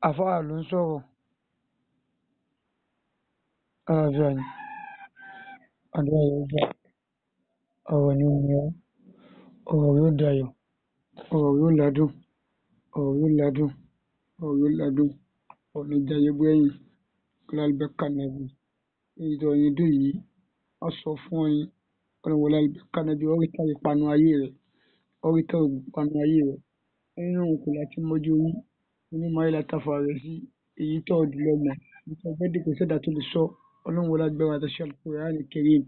Àfáà ló ń sọ̀rọ̀. Àlàáfíà ni. Àdúrà yóò gbà. Ọ̀rọ̀ ni ó ní ọ́. Ọ̀rọ̀ yóò dayọ̀. Ọ̀rọ̀ yóò ládùn. Ọ̀rọ̀ yóò ládùn. Ọ̀rọ̀ yóò ládùn. Ọ̀rọ̀ ní jayé gbẹ̀yìn. Ọlálùbáríkà Nábì. Èyí tó yín dùn yìí, a sọ fún yín. Ọlọ́run wọlé àlùbáríkà Nábì, ó rí tán ìpanu ayé rẹ̀. Ó rí tán ìpanu ayé rẹ̀. Nínú òkú láti mójú yín. Nínú máyé látàfà rẹ̀ sí. Èyí tó ọdún lọ́mọ. Èyí tó fẹ́ dìkò sẹ́dá tó lè sọ. Ọlọ́run wọlé agbára àtàṣà Al-Qur'an Karim.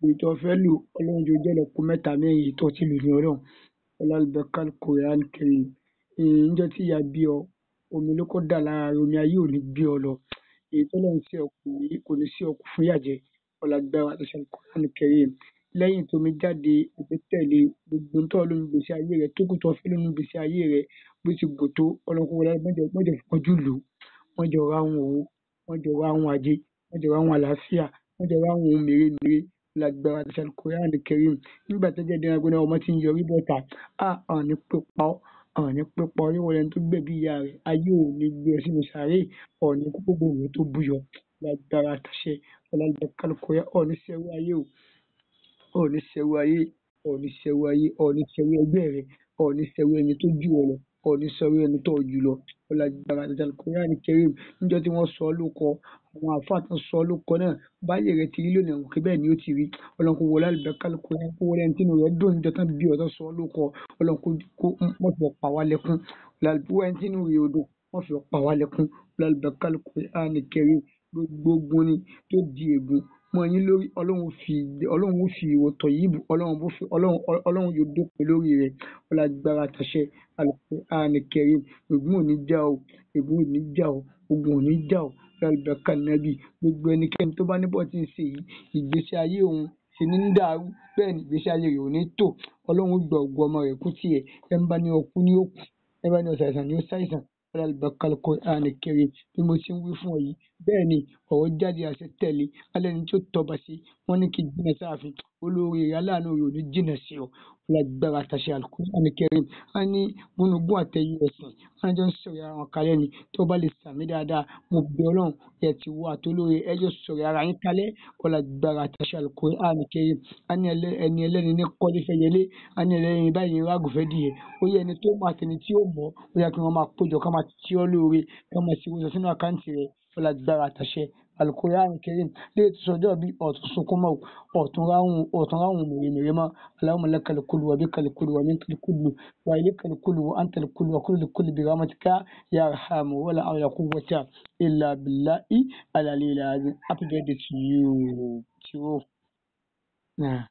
Èyí tó fẹ́ lò, Ọlọ́run jẹ́ jẹ́ lọ́kùn mẹ́ta mẹ́rin èyí tó ti lò ní Ọlọ́run. Ọlálùbáríkà Al-Qur'an Karim. Níjọ́ tí ìyá bí ọ, omi ló kọ́ dà lára rẹ̀, omi ayé ò ní gbé ọ lọ. Èyí tó lọ́run sí ọkùn yìí kò ní sí ọkùn fún ìyàjẹ́. Ọlágbára àtàṣà Al-Qur'an Karim. Lẹ́yìn tó mi jáde, ìgbé tẹ̀lé gbogbo tó Ọlọ́run gbèsè ayé rẹ̀ tó kù tó fẹ́ lónú gbèsè ayé rẹ̀ bó ti gò tó Ọlọ́run wọlé mọ́jọ fọjú lò. Mọ́jọ ra àwọn owó, mọ́jọ ra àwọn ajé, mọ́jọ ra àwọn àlàáfíà, mọ́jọ ra àwọn ohun mèremère. Ọlágbára àtàṣà Al-Qur'an Karim. Nígbà tó jẹ́ dẹ́ran gbóná ọmọ tí ń yọrí bọ́ta, àwọn ní pípa ọ́, àwọn ní pípa ọ́ níwọ̀n ẹni tó gbẹ̀bí ìyá rẹ̀. Ayé ò ní gbé ọ sínú sàárè, ọ̀ní gbogbo òwe tó búyọ. Ọlágbára àtàṣẹ Ọlálùbáríkà Al-Qur'an, ọ̀ní sẹ́rú ayé o. Ọ̀ní sẹ́rú ayé, ọ̀ní sẹ́rú ayé, ọ̀ní sẹ́rú ẹgbẹ́ rẹ̀, ọ̀ní sẹ́rú ẹni tó jù ọ lọ, ọ̀ní sẹ́rú ẹni tó jù lọ. Ọlágbára àtàṣà Al-Qur'an Karim. Níjọ́ tí wọ́n sọ ọ́ lóko, àwọn àfáà tó sọ ọ́ lóko náà, báyé rẹ̀ ti rí lónìí àwọn òkè bẹ́ẹ̀ ni ó ti rí. Ọlọ́run kó wọlé àlùbáríkà Al-Qur'an, kó wọlé ẹni tí inú rẹ̀ dùn níjọ́ tán bí ọ tó sọ ọ́ lóko. Ọlọ́run kó mọ̀ fi pa wá lẹ́kún. Ọlọ́run ẹni tí inú rẹ̀ ò dùn, mọ̀ fi pa wá lẹ́kún. Ọlálùbáríkà Al-Qur'an Karim. Gbogbo ogun ni tó di ègún mọ́ yín lórí, Ọlọ́run ó fi ìwòtọ̀ yìí bù, Ọlọ́run yóò dópin lórí rẹ̀. Ọlágbára àtàṣẹ Al-Qur'an Karim. Ègún ò ní já o, ègún ò ní já o, ogun ò ní já o. Ọlálùbáríkà Nábì. Gbogbo ẹnikẹ́ni tó bá níbọ̀ tí ń ṣe yìí, ìgbésí ayé òun ṣe ní ń dàrú, bẹ́ẹ̀ ni ìgbésí ayé rẹ̀ ò ní tò. Ọlọ́run ó gba ògo ọmọ rẹ̀ kú tiẹ̀. Ẹ ń bá ní ọkú ní òkú, ẹ bá ní ọ̀sàìsàn ní ó ṣàìsàn. Ọlálùbáríkà Al-Qur'an Karim. Bí mo ṣe ń wí fún ọ yìí, bẹ́ẹ̀ ni ọ̀rọ̀ jáde àṣẹ tẹ̀lé. Alẹ́ ni tí ó tọba sí, wọ́n ní kí jìnnà sáàfin. Olórí rẹ̀ aláàánú rẹ̀ ò ní jìnnà sí ọ. Ọlágbára àtàṣẹ Al-Qur'an Karim. A ní gúnugún àtẹ̀yẹ ẹ̀sìn, wọ́n jọ ń sọ̀rọ̀ ara wọn kalẹ̀ ni. Tó bá lè sàmì dáadáa, mo bẹ̀ Ọlọ́run, ẹ̀ ti wọ àtolórí ẹjọ́ sọ̀rọ̀ ara yín kalẹ̀. Ọlágbára àtàṣẹ Al-Qur'an Karim. A ní ẹni ẹlẹ́ni ní kọ́lé fẹ́ yẹlé, a ní ẹlẹ́ni báyìí ń rágùn fẹ́ dìé. Ó yẹ ẹni tó mọ̀ àtẹni tí ó mọ̀, ó yẹ kí wọ́n máa péjọ ká máa tí ọ lóore, ká máa sì wọ́n sínú àkáǹtì rẹ̀. Ọlágbára àtàṣẹ Al-Qur'an Karim. Lé ètò sọjọ́ bí ọ̀tún sunkún mọ́, ọ̀tún ráhùn mèremère mọ́. Allahumma lakal kullu wa bikal kullu wa minkal kullu wa ilaykal kullu wa antal kullu wa kullu kulli bi rahmatika ya arhamu wa la hawla quwwata illa billahi al-aliyyil azim. Happy birthday to you. Nah.